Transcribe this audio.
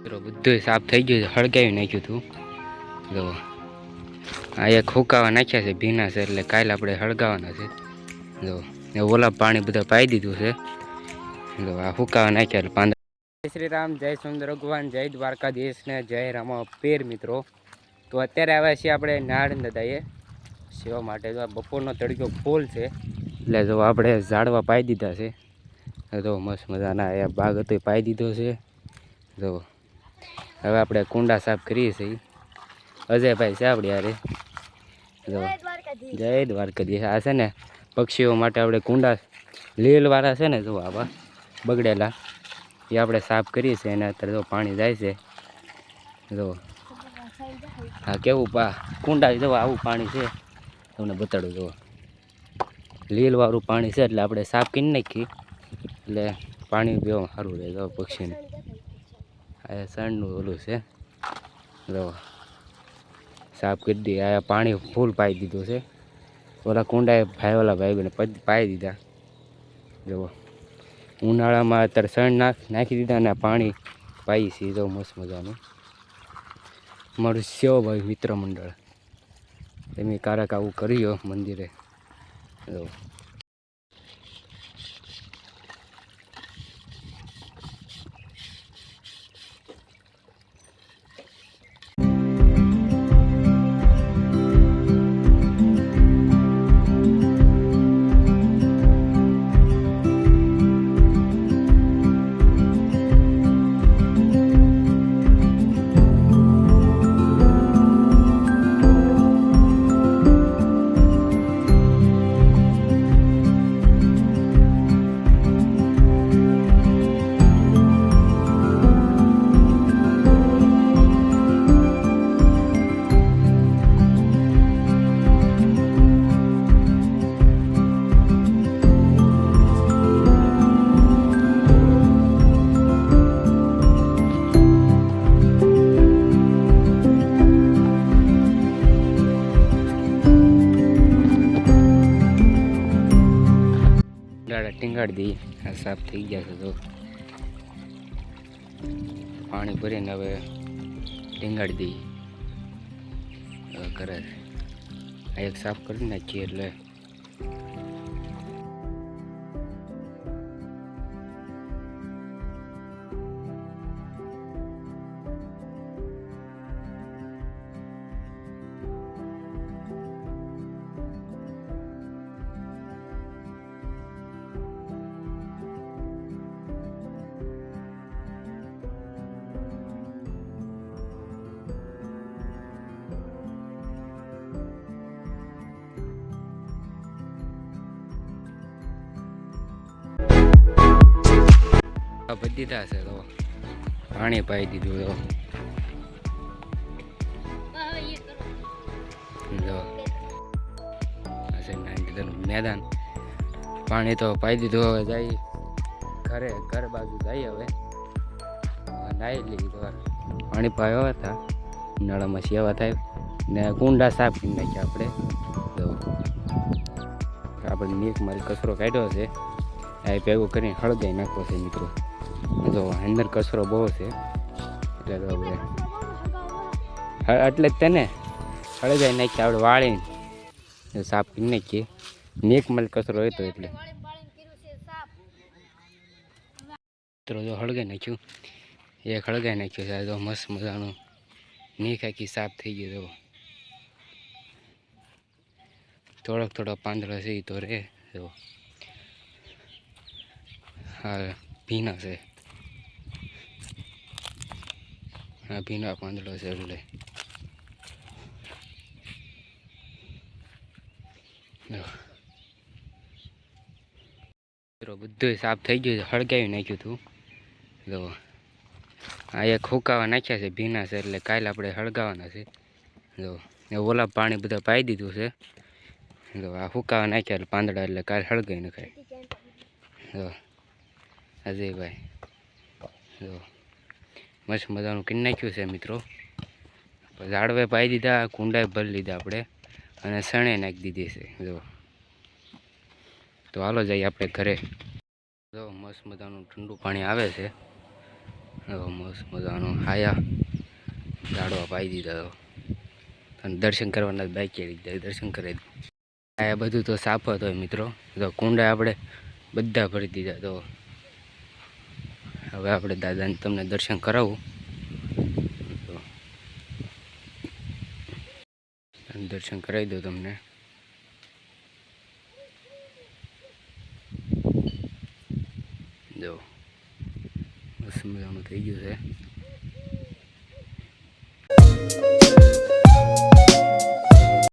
મિત્રો બધું સાફ થઈ ગયું છે, હળગાવી નાખ્યું હતું. જો આ એક હુકાવા નાખ્યા છે, ભીના છે એટલે કાલે આપણે હળગાવાના છે. જો ઓલા પાણી બધા પાઈ દીધું છે. જો આ હુકાવા નાખ્યા એટલે પાંદડા. જય શ્રી રામ, જય સુંદર ભગવાન, જય દ્વારકાધીશ ને જય રામા પીર. મિત્રો તો અત્યારે આવ્યા છીએ આપણે નાળ દાદાએ સેવા માટે. જો બપોરનો તડકો ફૂલ છે એટલે જો આપણે ઝાડવા પાઈ દીધા છે. તો મસ્ત મજાના એ બાગ હતો એ પાઈ દીધો છે. જો હવે આપણે કુંડા સાફ કરીએ છીએ. અજયભાઈ છે આપણે યારે. જો જય દ્વારકાધીશ. આ છે ને પક્ષીઓ માટે આપણે કુંડા લીલવાળા છે ને, જો આવા બગડેલા એ આપણે સાફ કરીએ છીએ. એના અત્યારે જો પાણી જાય છે. જો હા કેવું કુંડા જો આવું પાણી છે, તમને બતાડું. જો લીલવાળું પાણી છે એટલે આપણે સાફ કરી નાખીએ એટલે પાણી પીવામાં સારું રહે. જો પક્ષીને આ સણનું ઓલું છે. જો સાફ કરી દઈએ. આ પાણી ફૂલ પાઈ દીધું છે. ઓલા કુંડાએ ઓલા ભાઈ પાઈ દીધા. જો ઉનાળામાં અત્યારે સણ નાખી દીધા અને પાણી પાઈ છીએ. જો મસ્ત મજાનું મારું સેવાભાઈ મિત્ર મંડળ. તમે કારક આવું કર્યો મંદિરે. જો ટીંગાડી દઈએ. આ સાફ થઈ ગયા છે. તો પાણી ભરીને હવે ટીંગાડી દઈએ. હવે કરે આ એક સાફ કરી નાખીએ એટલે ભરી દીધા છે. તો પાણી પાઈ દીધું. જો મેદાન પાણી તો પાઈ દીધું. હવે જાય ઘર બાજુ જાય. હવે નાહી લીધી. તો પાણી પાયો હતા ઉનાળામાં સેવા થાય ને કુંડા સાફ કરી નાખ્યા આપણે. તો આપણે નીક મારી કચરો કાઢ્યો છે, આ ભેગો કરીને હળગાઈ નાખવો છે. મિત્રો જો અંદર કચરો બહુ છે એટલે તો હવે એટલે જ તેને હળગાઈ નાખીએ. આપણે વાળીને સાફ કરી નાખીએ. નીક માલ કચરો હતો એટલે મિત્રો જો હળગાઈ નાખ્યું. એક હળગાઈ નાખ્યું છે. તો મસ્ત મજાનું નીક આખી સાફ થઈ ગયું. તો થોડોક પાંદડા છે તો રે. જો હા ભીના છે. હા ભીના પાંદડો છે એટલે બધું સાફ થઈ ગયું છે. હળગાવી નાખ્યું હતું. જો આ એક હુકાવા નાખ્યા છે, ભીના છે એટલે કાલે આપણે હળગાવાના છે. જો ઓલા પાણી બધા પાઈ દીધું છે. જો આ હુકાવા નાખ્યા એટલે પાંદડા એટલે કાલે હળગાવી નખાય. જો અજયભાઈ જો મસ્ત મજાનું કરી નાખ્યું છે. મિત્રો ઝાડવે પાઈ દીધા, કુંડાએ ભરી લીધા આપણે અને સણે નાખી દીધી છે. જો તો હાલો જઈએ આપણે ઘરે. જો મસ્ત મજાનું ઠંડુ પાણી આવે છે. મસ્ત મજાનો હાયા ઝાડવા પાઈ દીધા તો અને દર્શન કરવાના બાઈક લીધા દર્શન કરી દીધું. આ બધું તો સાફ જ હોય મિત્રો. તો કુંડા આપણે બધા ભરી દીધા. તો હવે આપણે દાદાને તમને દર્શન કરાવું. તો દર્શન કરાવી દો તમને. જો મસ્ત મજાનું થઈ ગયું છે.